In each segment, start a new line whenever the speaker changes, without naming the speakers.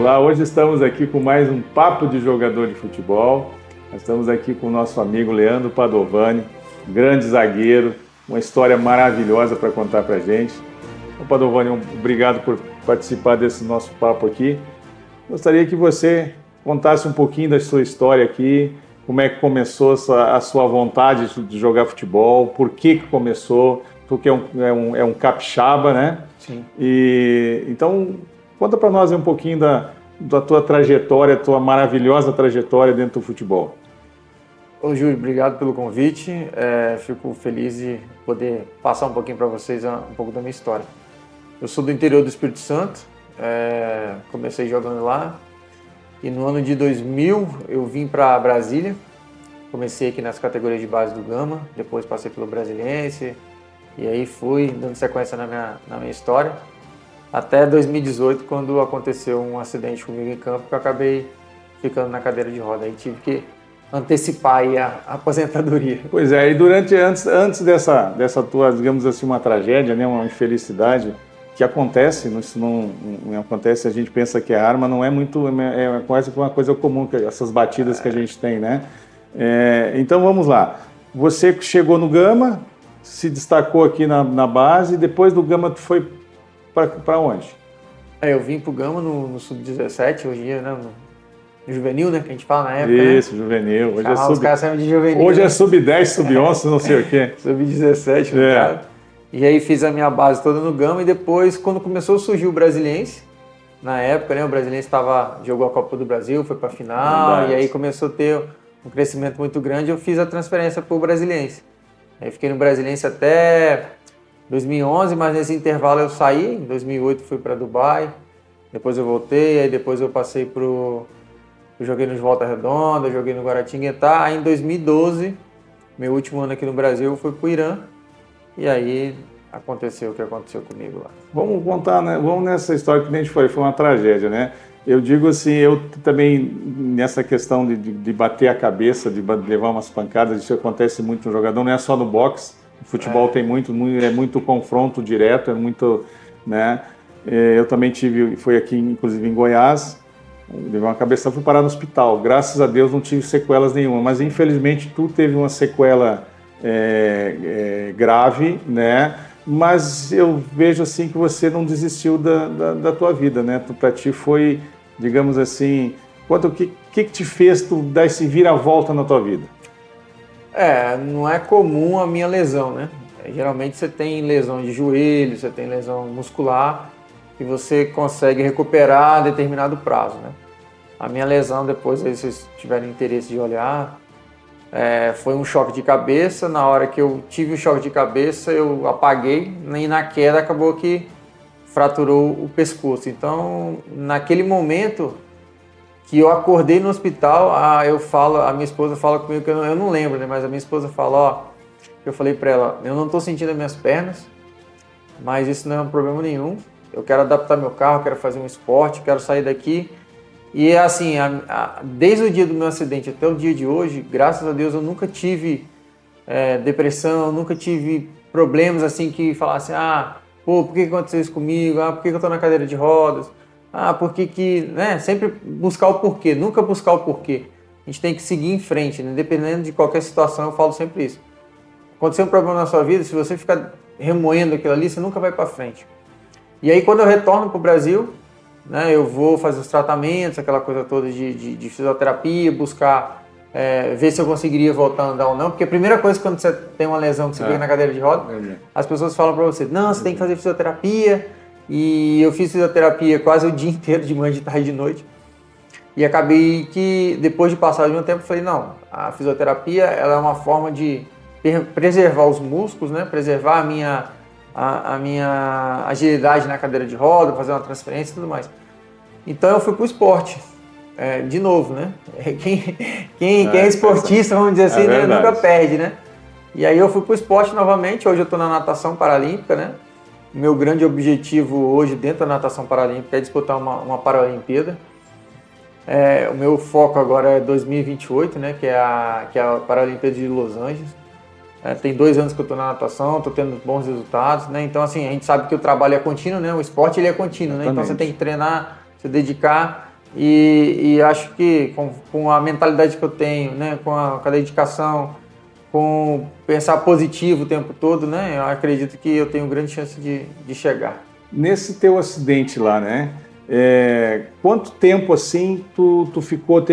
Olá, hoje estamos aqui com mais um Papo de Jogador de Futebol. Nós estamos aqui com o nosso amigo Leandro Padovani, grande zagueiro, uma história maravilhosa para contar para a gente. Então, Padovani, obrigado por participar desse nosso papo aqui. Gostaria que você contasse um pouquinho da sua história aqui, como é que começou a sua vontade de jogar futebol, por que começou, porque é um capixaba, né?
Sim.
Então, conta para nós um pouquinho da tua trajetória, tua maravilhosa trajetória dentro do futebol.
Ô Júlio, obrigado pelo convite. Fico feliz de poder passar um pouquinho para vocês um pouco da minha história. Eu sou do interior do Espírito Santo, comecei jogando lá e no ano de 2000 eu vim para Brasília. Comecei aqui nas categorias de base do Gama, depois passei pelo Brasiliense e aí fui dando sequência na minha história. Até 2018, quando aconteceu um acidente comigo em campo, que eu acabei ficando na cadeira de roda. Aí tive que antecipar aí a aposentadoria.
Pois é, e antes dessa tua, digamos assim, uma tragédia, né, uma infelicidade que acontece, isso não acontece, a gente pensa que a arma não é muito, é quase uma coisa comum, essas batidas que a gente tem, né? Então vamos lá, você chegou no Gama, se destacou aqui na base, depois do Gama tu foi para onde?
Eu vim pro Gama no Sub-17, hoje em dia, né, no juvenil, né, que a gente fala na época.
Isso,
né?
Juvenil.
Os caras chamam de juvenil.
Hoje
né?
é Sub-10, Sub-11, não sei o quê.
Sub-17, no caso. E aí fiz a minha base toda no Gama e depois, quando começou a surgir o Brasiliense, na época, né, o Brasiliense jogou a Copa do Brasil, foi pra final, verdade. E aí começou a ter um crescimento muito grande, eu fiz a transferência pro Brasiliense. Aí fiquei no Brasiliense até 2011, mas nesse intervalo eu saí, em 2008 fui para Dubai, depois eu voltei, aí depois eu passei eu joguei no Volta Redonda, joguei no Guaratinguetá, aí em 2012, meu último ano aqui no Brasil, eu fui pro Irã, e aí aconteceu o que aconteceu comigo lá.
Vamos contar, né? Vamos nessa história que a gente foi uma tragédia, né? Eu digo assim, eu também, nessa questão de bater a cabeça, de levar umas pancadas, isso acontece muito no jogador, não é só no boxe. O futebol tem muito confronto direto, é muito, né? Eu também fui aqui, inclusive em Goiás, levei uma cabeça, fui parar no hospital. Graças a Deus não tive sequelas nenhuma, mas infelizmente tu teve uma sequela grave, né? Mas eu vejo assim que você não desistiu da tua vida, né? Para ti foi, digamos assim, o que te fez tu dar esse vira-volta na tua vida?
Não é comum a minha lesão, né? Geralmente você tem lesão de joelho, você tem lesão muscular e você consegue recuperar a determinado prazo, né? A minha lesão, depois, aí, se vocês tiverem interesse de olhar, foi um choque de cabeça. Na hora que eu tive o choque de cabeça, eu apaguei e na queda acabou que fraturou o pescoço. Então, naquele momento que eu acordei no hospital, a minha esposa fala comigo, que eu não lembro, né? Mas a minha esposa fala, eu falei para ela, eu não estou sentindo as minhas pernas, mas isso não é um problema nenhum. Eu quero adaptar meu carro, quero fazer um esporte, quero sair daqui. E assim, desde o dia do meu acidente até o dia de hoje, graças a Deus, eu nunca tive depressão, nunca tive problemas assim que falassem, por que aconteceu isso comigo? Por que eu estou na cadeira de rodas? Por que, né? Sempre buscar o porquê, nunca buscar o porquê. A gente tem que seguir em frente, né? Dependendo de qualquer situação, eu falo sempre isso. Aconteceu um problema na sua vida, se você ficar remoendo aquilo ali, você nunca vai para frente. E aí, quando eu retorno para o Brasil, né, eu vou fazer os tratamentos, aquela coisa toda de fisioterapia, buscar ver se eu conseguiria voltar a andar ou não, porque a primeira coisa quando você tem uma lesão que você fica na cadeira de roda, as pessoas falam para você, não, você tem que fazer fisioterapia, e eu fiz fisioterapia quase o dia inteiro, de manhã, de tarde e de noite, e acabei que, depois de passar de um tempo, eu falei, não, a fisioterapia ela é uma forma de preservar os músculos, né, preservar a minha agilidade na cadeira de roda, fazer uma transferência e tudo mais. Então eu fui para o esporte, de novo, né? Quem é esportista, vamos dizer assim, né? Nunca perde, né? E aí eu fui para o esporte novamente, hoje eu estou na natação paralímpica, né? Meu grande objetivo hoje dentro da natação paralímpica é disputar uma Paralimpíada. O meu foco agora é 2028, né? Que é a Paralimpíada de Los Angeles. Tem 2 anos que eu estou na natação, estou tendo bons resultados, né? Então, assim, a gente sabe que o trabalho é contínuo, né? O esporte ele é contínuo, né? Então você tem que treinar, se dedicar E acho que com a mentalidade que eu tenho, né, com a dedicação, com pensar positivo o tempo todo, né, eu acredito que eu tenho grande chance de chegar.
Nesse teu acidente lá, né? Quanto tempo assim tu ficou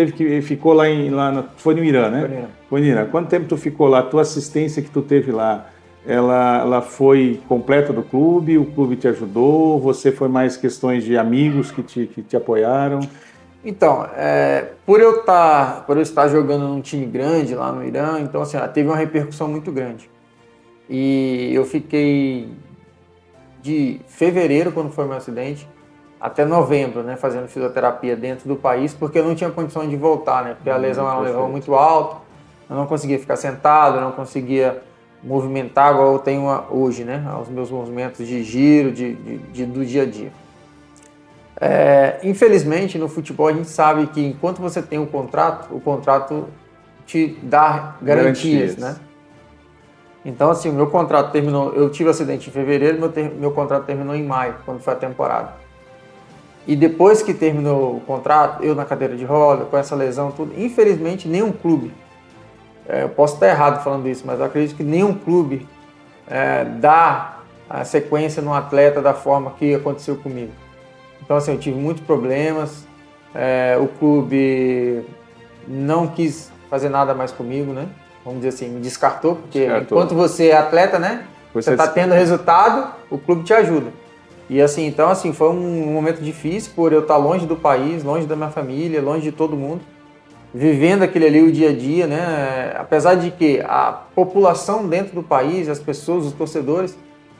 foi no Irã, né? Foi no Irã. Quanto tempo tu ficou lá? Tua assistência que tu teve lá, ela foi completa do clube? O clube te ajudou? Você foi mais questões de amigos que te apoiaram?
Então, por eu estar jogando num time grande lá no Irã, então assim, teve uma repercussão muito grande. E eu fiquei de fevereiro, quando foi meu acidente, até novembro, né, fazendo fisioterapia dentro do país, porque eu não tinha condição de voltar, né, porque a lesão era uma lesão muito alta, eu não conseguia ficar sentado, eu não conseguia movimentar igual eu tenho hoje, né, os meus movimentos de giro, do dia a dia. Infelizmente, no futebol a gente sabe que enquanto você tem o contrato te dá garantias, né? Então, assim, o meu contrato terminou, eu tive acidente em fevereiro, meu contrato terminou em maio, quando foi a temporada. E depois que terminou o contrato, eu na cadeira de roda, com essa lesão, tudo, infelizmente nenhum clube, eu posso estar errado falando isso, mas eu acredito que nenhum clube dá a sequência no atleta da forma que aconteceu comigo. Então, assim, eu tive muitos problemas, o clube não quis fazer nada mais comigo, né? Vamos dizer assim, me descartou, porque enquanto você é atleta, né? Você está tendo resultado, o clube te ajuda. E assim, então, assim, foi um momento difícil por eu estar longe do país, longe da minha família, longe de todo mundo, vivendo aquele ali o dia a dia, né? Apesar de que a população dentro do país, as pessoas, os torcedores,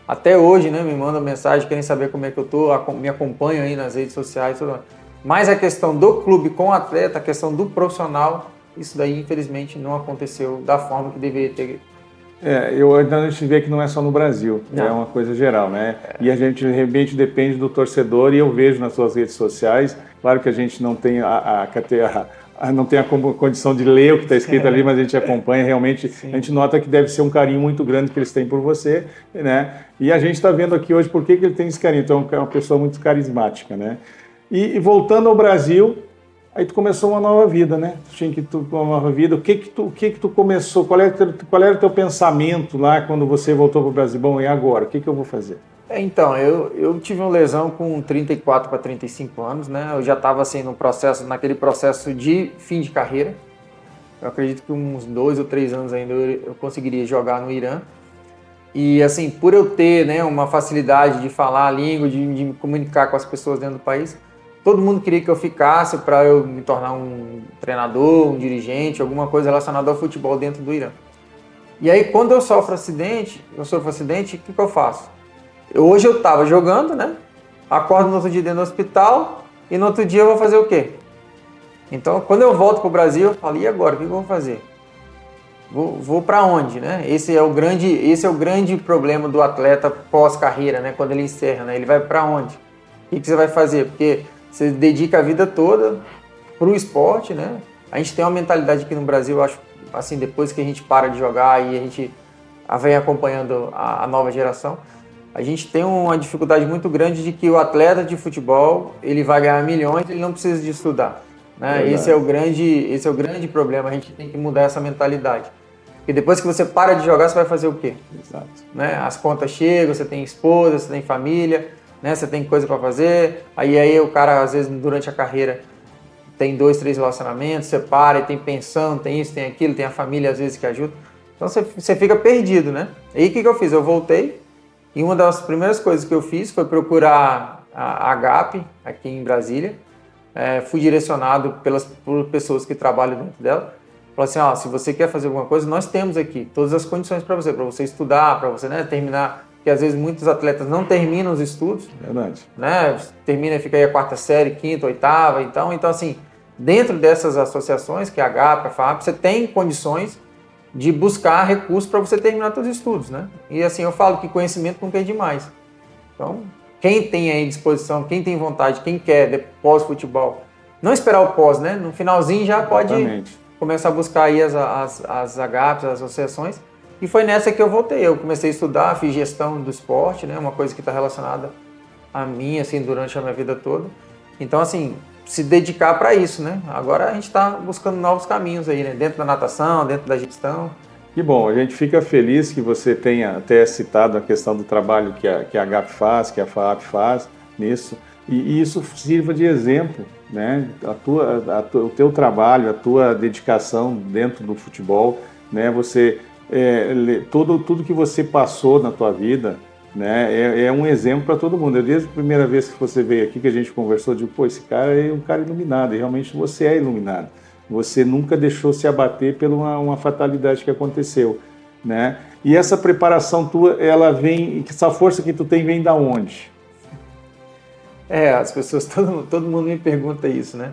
até hoje, né, me mandam mensagem, querem saber como é que eu tô, me acompanham aí nas redes sociais, tudo mais. Mas a questão do clube com o atleta, a questão do profissional, isso daí, infelizmente, não aconteceu da forma que deveria ter.
A gente vê que não é só no Brasil, não. É uma coisa geral, né? E a gente realmente depende do torcedor, e eu vejo nas suas redes sociais, claro que a gente não tem não tem a condição de ler o que está escrito ali, mas a gente acompanha realmente. Sim. A gente nota que deve ser um carinho muito grande que eles têm por você, né? E a gente está vendo aqui hoje por que ele tem esse carinho. Então é uma pessoa muito carismática, né? E voltando ao Brasil, aí tu começou uma nova vida, né? Uma nova vida. O que que tu começou? Qual era o teu pensamento lá quando você voltou para o Brasil? Bom, e agora? O que eu vou fazer?
Então, eu tive uma lesão com 34 para 35 anos, né? Eu já estava assim naquele processo de fim de carreira. Eu acredito que uns 2 ou 3 anos ainda eu conseguiria jogar no Irã. E assim, por eu ter, né, uma facilidade de falar a língua, de me comunicar com as pessoas dentro do país, todo mundo queria que eu ficasse para eu me tornar um treinador, um dirigente, alguma coisa relacionada ao futebol dentro do Irã. E aí, quando eu sofro acidente, o que eu faço? Hoje eu estava jogando, né? Acordo no outro dia dentro do hospital e no outro dia eu vou fazer o quê? Então, quando eu volto para o Brasil, eu falo, e agora? O que eu vou fazer? Vou para onde, né? Esse é o grande problema do atleta pós-carreira, né? Quando ele encerra, né? Ele vai para onde? O que você vai fazer? Porque você dedica a vida toda para o esporte, né? A gente tem uma mentalidade aqui no Brasil, eu acho, assim, depois que a gente para de jogar e a gente vem acompanhando a nova geração, a gente tem uma dificuldade muito grande de que o atleta de futebol, ele vai ganhar milhões, ele não precisa de estudar, né? Esse é o grande problema, a gente tem que mudar essa mentalidade. Porque depois que você para de jogar, você vai fazer o quê?
Exato.
Né? As contas chegam, você tem esposa, você tem família, né? Você tem coisa para fazer, aí o cara, às vezes, durante a carreira, tem 2, 3 relacionamentos, você para e tem pensão, tem isso, tem aquilo, tem a família, às vezes, que ajuda. Então, você fica perdido, né? Aí, o que eu fiz? Eu voltei, e uma das primeiras coisas que eu fiz foi procurar a AGAP, aqui em Brasília. Fui direcionado por pessoas que trabalham dentro dela. Falaram assim, se você quer fazer alguma coisa, nós temos aqui todas as condições para você estudar, para você, né, terminar. Porque às vezes muitos atletas não terminam os estudos.
Verdade.
Né, termina e fica aí a 4ª série, 5ª, 8ª. Então assim, dentro dessas associações, que é a AGAP, a FAP, você tem condições de buscar recursos para você terminar seus estudos, né? E assim, eu falo que conhecimento nunca é demais. Então, quem tem aí disposição, quem tem vontade, quem quer pós-futebol, não esperar o pós, né? No finalzinho já pode começar a buscar aí as AGAPs, as associações. E foi nessa que eu voltei. Eu comecei a estudar, fiz gestão do esporte, né? Uma coisa que está relacionada a mim, assim, durante a minha vida toda. Então, assim, se dedicar para isso, né? Agora a gente está buscando novos caminhos aí, né? Dentro da natação, dentro da gestão.
Que bom, a gente fica feliz que você tenha até citado a questão do trabalho que a GAP faz, que a FAAP faz nisso, e isso sirva de exemplo, né? O teu trabalho, a tua dedicação dentro do futebol, né? Tudo que você passou na tua vida, né? É um exemplo para todo mundo. Desde a primeira vez que você veio aqui, que a gente conversou, eu digo, pô, esse cara é um cara iluminado, e realmente você é iluminado. Você nunca deixou se abater por uma fatalidade que aconteceu, né? E essa preparação tua, ela vem, essa força que tu tem vem da onde?
As pessoas, todo mundo me pergunta isso, né?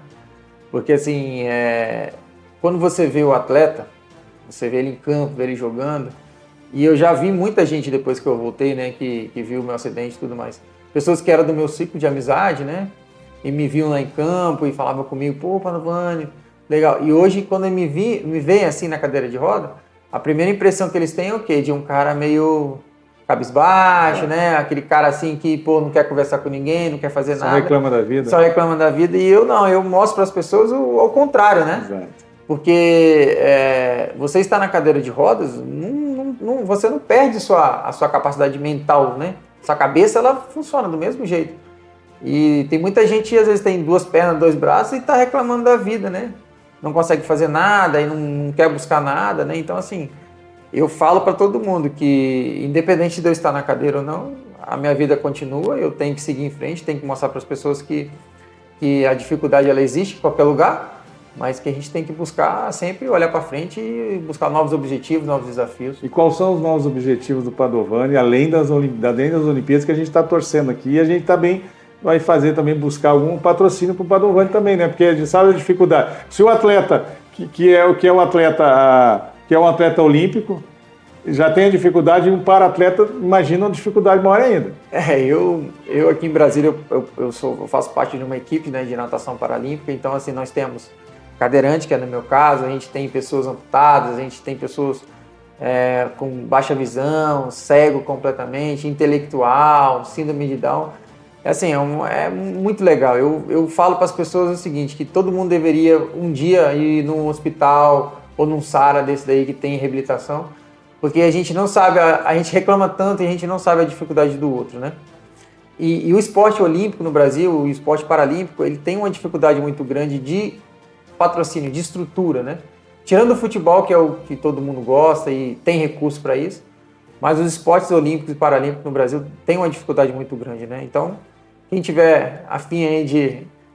Porque assim, quando você vê o atleta, você vê ele em campo, vê ele jogando, e eu já vi muita gente depois que eu voltei, né, que viu o meu acidente e tudo mais. Pessoas que eram do meu ciclo de amizade, né? E me viam lá em campo e falavam comigo, pô, Padovani, legal. E hoje, quando me veem assim na cadeira de roda, a primeira impressão que eles têm é o quê? De um cara meio cabisbaixo, né? Aquele cara assim que, pô, não quer conversar com ninguém, não quer fazer nada.
Só reclama da vida.
Só reclama da vida. E eu não, eu mostro para as pessoas ao contrário, né?
Exato.
Porque você está na cadeira de rodas, você não perde a sua capacidade mental, né? Sua cabeça, ela funciona do mesmo jeito. E tem muita gente que às vezes tem 2 pernas, 2 braços e está reclamando da vida, né? Não consegue fazer nada e não quer buscar nada, né? Então, assim, eu falo para todo mundo que, independente de eu estar na cadeira ou não, a minha vida continua, eu tenho que seguir em frente, tenho que mostrar para as pessoas que a dificuldade ela existe em qualquer lugar, mas que a gente tem que buscar sempre olhar para frente e buscar novos objetivos, novos desafios.
E quais são os novos objetivos do Padovani, além das Olimpíadas que a gente está torcendo aqui, e a gente também vai buscar algum patrocínio para o Padovani também, né? Porque a gente sabe a dificuldade. Se o atleta, que é um atleta olímpico, já tem a dificuldade, um para-atleta, imagina uma dificuldade maior ainda.
Eu aqui em Brasília, eu faço parte de uma equipe, né, de natação paralímpica, então assim, nós temos cadeirante, que é no meu caso, a gente tem pessoas amputadas, a gente tem pessoas com baixa visão, cego completamente, intelectual, síndrome de Down. Assim, é muito legal. Eu falo para as pessoas o seguinte, que todo mundo deveria um dia ir num hospital ou num SARA desse daí que tem reabilitação, porque a gente não sabe, a gente reclama tanto e a gente não sabe a dificuldade do outro, né? E o esporte olímpico no Brasil, o esporte paralímpico, ele tem uma dificuldade muito grande de patrocínio, de estrutura, né? Tirando o futebol, que é o que todo mundo gosta e tem recurso para isso, mas os esportes olímpicos e paralímpicos no Brasil têm uma dificuldade muito grande, né? Então, quem tiver afim aí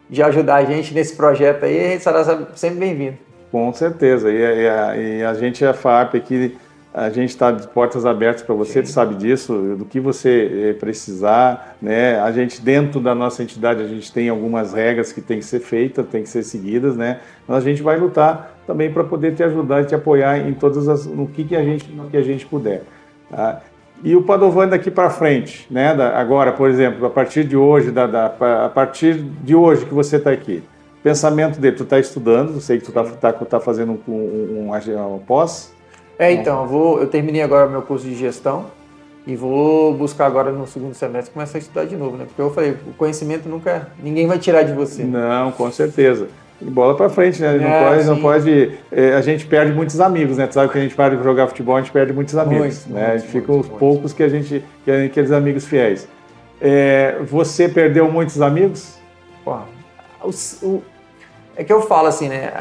de ajudar a gente nesse projeto aí, a gente será sempre bem-vindo.
Com certeza. E a gente, a FAAP aqui, a gente está de portas abertas para você, tu sabe disso, do que você precisar, né? A gente, dentro da nossa entidade, a gente tem algumas regras que tem que ser feitas, tem que ser seguidas, né? Mas a gente vai lutar também para poder te ajudar e te apoiar em no que a gente puder. Tá? E o Padovani daqui para frente, né? Agora, por exemplo, a partir de hoje, a partir de hoje que você está aqui, pensamento dele, tu está estudando, eu sei que tu tá fazendo um pós.
Então, eu terminei agora meu curso de gestão e vou buscar agora no segundo semestre começar a estudar de novo, né? Porque eu falei, o conhecimento ninguém vai tirar de você.
Não, com certeza. E bola pra frente, né? Não pode. A gente perde muitos amigos, né? Tu sabe que a gente para de jogar futebol, a gente perde muitos amigos, né? A gente fica os poucos que aqueles amigos fiéis. Você perdeu muitos amigos?
É que eu falo assim, né?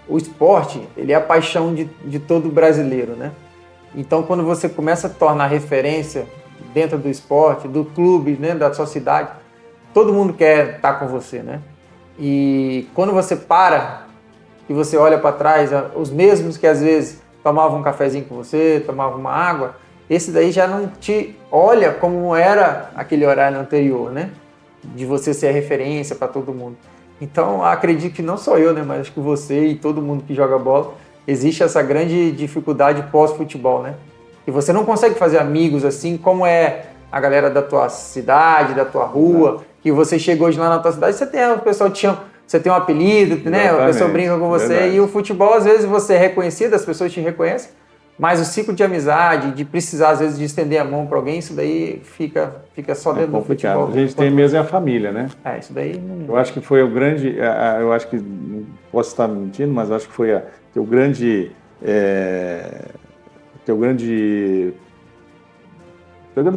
O esporte, ele é a paixão de todo brasileiro, né? Então, quando você começa a tornar referência dentro do esporte, do clube, né, da sua cidade, todo mundo quer estar com você, né? E quando você para e você olha para trás, os mesmos que às vezes tomavam um cafezinho com você, tomavam uma água, esse daí já não te olha como era aquele horário anterior, né? De você ser a referência para todo mundo. Então, acredito que não só eu, né, mas acho que você e todo mundo que joga bola, existe essa grande dificuldade pós-futebol, né? E você não consegue fazer amigos assim como é a galera da tua cidade, da tua rua, que você chegou hoje lá na tua cidade, o pessoal te chama, você tem um apelido, né? O pessoal brinca com você. Verdade. E o futebol, às vezes, você é reconhecido, as pessoas te reconhecem, Mas o ciclo de amizade, de precisar às vezes de estender a mão para alguém, isso daí fica só dentro do futebol.
A gente tem mesmo a família, né?
Isso daí não...
Eu acho que foi o grande, eu acho que, não posso estar mentindo, mas acho que foi teu grande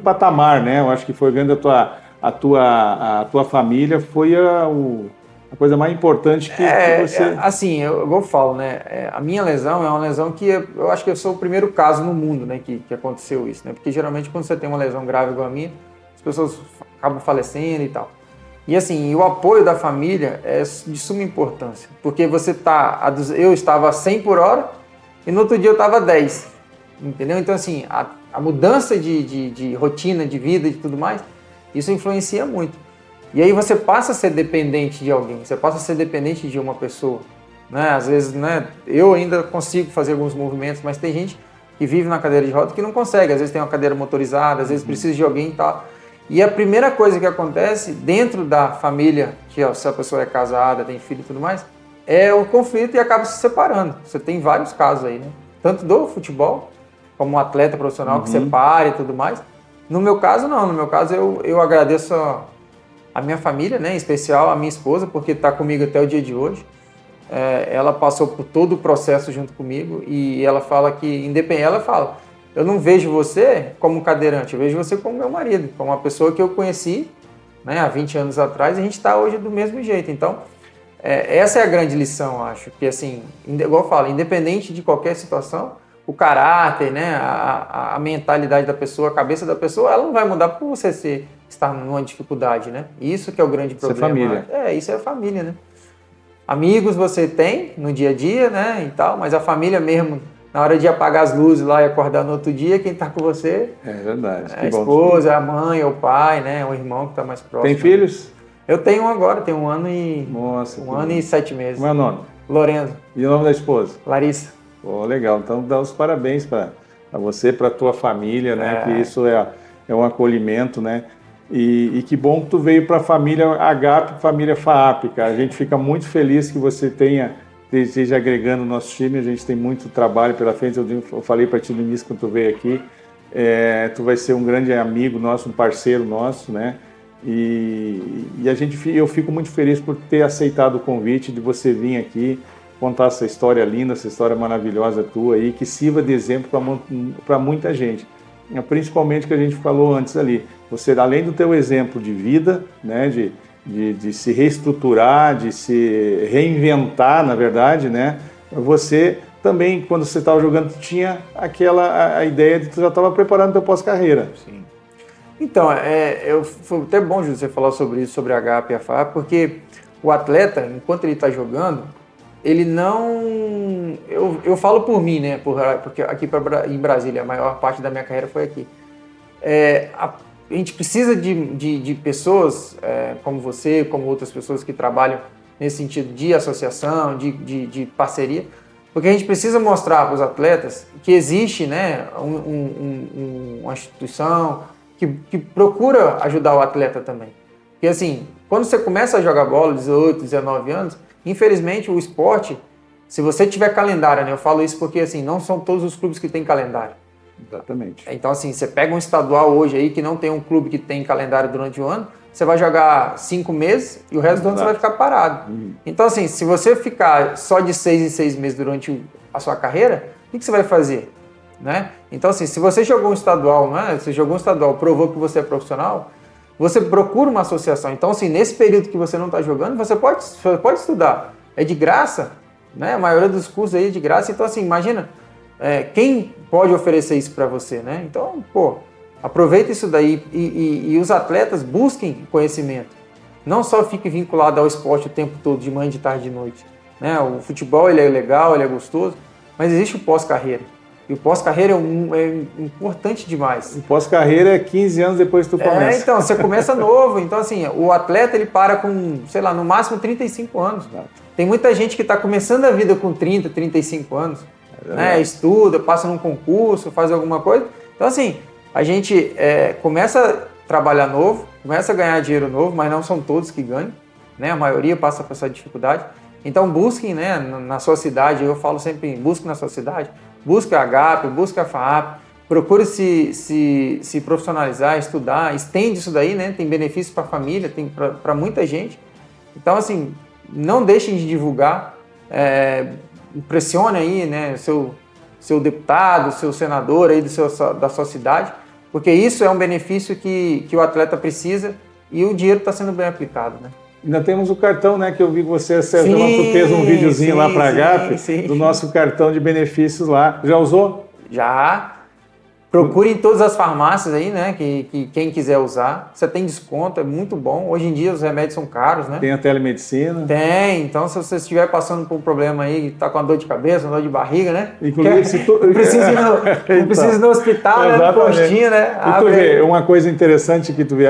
patamar, né? Eu acho que foi grande a tua família, foi a coisa mais importante que você...
Assim, eu falo, né? A minha lesão é uma lesão que eu acho que eu sou o primeiro caso no mundo, né? Que aconteceu isso, né? Porque geralmente quando você tem uma lesão grave igual a minha, as pessoas acabam falecendo e tal. E assim, o apoio da família é de suma importância, porque eu estava a 100 por hora e no outro dia eu estava a 10, entendeu? Então assim, a mudança de rotina, de vida e tudo mais, isso influencia muito. E aí você passa a ser dependente de alguém, você passa a ser dependente de uma pessoa, né? Às vezes, né, eu ainda consigo fazer alguns movimentos, mas tem gente que vive na cadeira de roda que não consegue, às vezes tem uma cadeira motorizada, às vezes precisa de alguém e tal. E a primeira coisa que acontece dentro da família, que se a pessoa é casada, tem filho e tudo mais, é o conflito e acaba se separando. Você tem vários casos aí, né? Tanto do futebol, como um atleta profissional que separa e tudo mais. No meu caso, não. No meu caso, eu agradeço a minha família, né? Em especial a minha esposa, porque está comigo até o dia de hoje. Ela passou por todo o processo junto comigo e ela fala que, independente, ela fala... Eu não vejo você como cadeirante, eu vejo você como meu marido, como uma pessoa que eu conheci, né, há 20 anos atrás e a gente está hoje do mesmo jeito. Então, essa é a grande lição, eu acho, que assim, igual eu falo, independente de qualquer situação, o caráter, né, a mentalidade da pessoa, a cabeça da pessoa, ela não vai mudar por você estar numa dificuldade, né? Isso que é o grande problema.
Isso é família.
Isso é família, né? Amigos você tem no dia a dia, né, e tal, mas a família mesmo... Na hora de apagar as luzes lá e acordar no outro dia, quem está com você
é verdade.
É a esposa, a mãe, o pai, né? O irmão que está mais próximo.
Tem filhos?
Eu tenho um agora, tenho 1 ano e...
Nossa,
um ano e 7 meses.
Como é o nome?
Lorenzo.
E o nome da esposa?
Larissa.
Legal. Então, dá os parabéns para você, para a tua família, né? Que isso é um acolhimento, né? E que bom que tu veio para a família Agape, família FAAP, cara. A gente fica muito feliz que você esteja agregando o nosso time. A gente tem muito trabalho pela frente. Eu falei para ti no início quando tu veio aqui, tu vai ser um grande amigo nosso, um parceiro nosso, né? E eu fico muito feliz por ter aceitado o convite de você vir aqui contar essa história linda, essa história maravilhosa tua aí, que sirva de exemplo para muita gente. Principalmente que a gente falou antes ali. Você, além do teu exemplo de vida, né? De se reestruturar, de se reinventar, na verdade, né? Você também, quando você estava jogando, tinha a ideia de que tu já estava preparando o teu pós-carreira.
Sim. Então, foi até bom, Júlio, você falar sobre isso, sobre a Agape e a FAAP, porque o atleta, enquanto ele está jogando, ele não... Eu falo por mim, né? Porque aqui em Brasília, a maior parte da minha carreira foi aqui. A gente precisa de pessoas como você, como outras pessoas que trabalham nesse sentido de associação, de parceria, porque a gente precisa mostrar para os atletas que existe, né, uma instituição que procura ajudar o atleta também. Porque assim, quando você começa a jogar bola, 18, 19 anos, infelizmente o esporte, se você tiver calendário, né, eu falo isso porque assim, não são todos os clubes que têm calendário.
Exatamente.
Então, assim, você pega um estadual hoje aí que não tem um clube que tem calendário durante o ano, você vai jogar 5 meses e o resto do ano você vai ficar parado. Então, assim, se você ficar só de 6 em 6 meses durante a sua carreira, o que você vai fazer? Né? Então, assim, se você jogou um estadual, né? Você jogou um estadual, provou que você é profissional, você procura uma associação. Então, assim, nesse período que você não está jogando, você pode estudar. É de graça, né? A maioria dos cursos aí é de graça. Então, assim, imagina... quem pode oferecer isso para você, né? Então, aproveita isso daí e os atletas busquem conhecimento. Não só fique vinculado ao esporte o tempo todo, de manhã, de tarde, de noite. Né? O futebol ele é legal, ele é gostoso, mas existe o pós-carreira. E o pós-carreira é importante demais.
O pós-carreira é 15 anos depois que tu começa.
Então, você começa novo. Então, assim, o atleta ele para com, sei lá, no máximo 35 anos. Tem muita gente que está começando a vida com 30, 35 anos. Né, estuda, passa num concurso, faz alguma coisa. Então, assim, a gente começa a trabalhar novo, começa a ganhar dinheiro novo, mas não são todos que ganham, né? A maioria passa por essa dificuldade. Então busquem, né, na sua cidade, eu falo sempre, busque na sua cidade, busque a HAP, busque a FAAP, procure se profissionalizar, estudar, estende isso daí, né, tem benefício para a família, tem para muita gente. Então, assim, não deixem de divulgar, pressione aí, né, seu deputado, seu senador aí da sua cidade, porque isso é um benefício que o atleta precisa e o dinheiro está sendo bem aplicado, né?
Ainda temos o cartão, né? Que eu vi que você, Sérgio, tu fez um videozinho lá para a GAP, do nosso cartão de benefícios lá. Já usou?
Já. Procure em todas as farmácias aí, né? Que quem quiser usar. Você tem desconto, é muito bom. Hoje em dia os remédios são caros, né?
Tem a telemedicina.
Tem. Então, se você estiver passando por um problema aí, tá com uma dor de cabeça, uma dor de barriga, né?
Inclusive, se tu...
não precisa ir no hospital, né? No postinho, né?
E tu vê, uma coisa interessante que tu vê,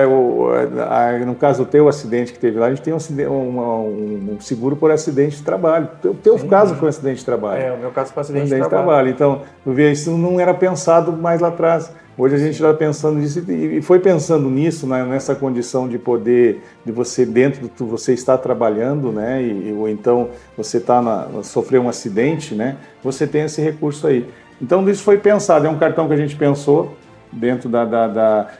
no caso do teu acidente que teve lá, a gente tem um seguro por acidente de trabalho. O teu caso foi um acidente de trabalho.
O meu caso foi um acidente de trabalho.
Então, tu vê, isso não era pensado mais lá atrás. Hoje a gente está pensando nisso e foi pensando nisso, né, nessa condição de poder, de você dentro do você está trabalhando, né, ou então você sofreu um acidente, né, você tem esse recurso aí. Então isso foi pensado, é um cartão que a gente pensou dentro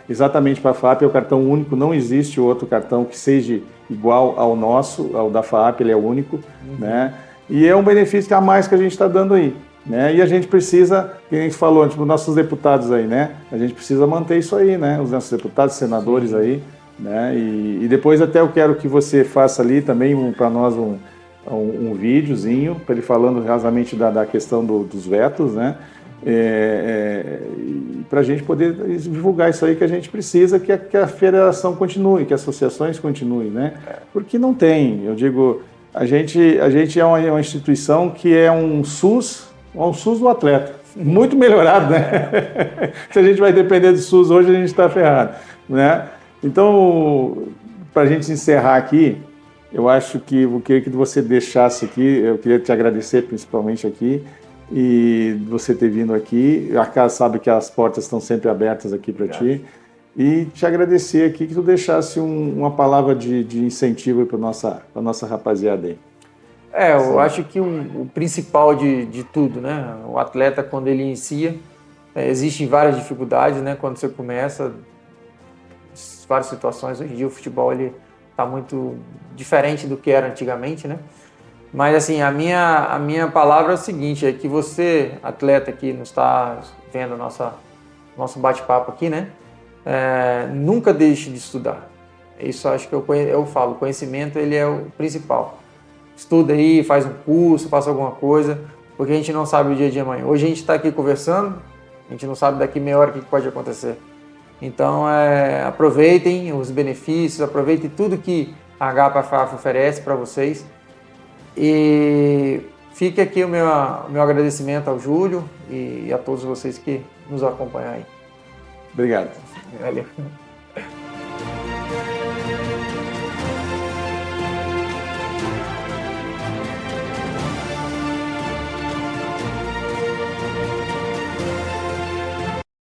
exatamente para a FAAP, é o cartão único, não existe outro cartão que seja igual ao nosso, ao da FAAP, ele é único, né, e é um benefício a mais que a gente está dando aí. Né? E a gente precisa, que a gente falou, tipo, nossos deputados aí, né? A gente precisa manter isso aí, né? Os nossos deputados, senadores aí, né? E depois até eu quero que você faça ali também para nós um videozinho, para ele falando rasamente da questão dos vetos, né? Para a gente poder divulgar isso aí que a gente precisa, que a federação continue, que as associações continuem, né? Porque não tem, eu digo, a gente é uma instituição que é um SUS do atleta, muito melhorado, né? Se a gente vai depender do SUS hoje, a gente está ferrado, né? Então, para a gente encerrar aqui, eu acho que eu queria que você deixasse aqui, eu queria te agradecer principalmente aqui, e você ter vindo aqui, a casa sabe que as portas estão sempre abertas aqui para ti, e te agradecer aqui que tu deixasse uma palavra de incentivo para a nossa rapaziada aí.
Eu acho que o principal de tudo, né? O atleta, quando ele inicia, existem várias dificuldades, né? Quando você começa, várias situações. Hoje em dia o futebol está muito diferente do que era antigamente, né? Mas assim, a minha palavra é o seguinte, é que você, atleta que nos está vendo nosso bate-papo aqui, né? Nunca deixe de estudar. Isso acho que eu falo, o conhecimento ele é o principal. Estuda aí, faz um curso, faça alguma coisa, porque a gente não sabe o dia de amanhã. Hoje a gente está aqui conversando, a gente não sabe daqui meia hora o que pode acontecer. Então, aproveitem os benefícios, aproveitem tudo que a HAP oferece para vocês. E fique aqui o meu agradecimento ao Júlio e a todos vocês que nos acompanham aí.
Obrigado.
Valeu.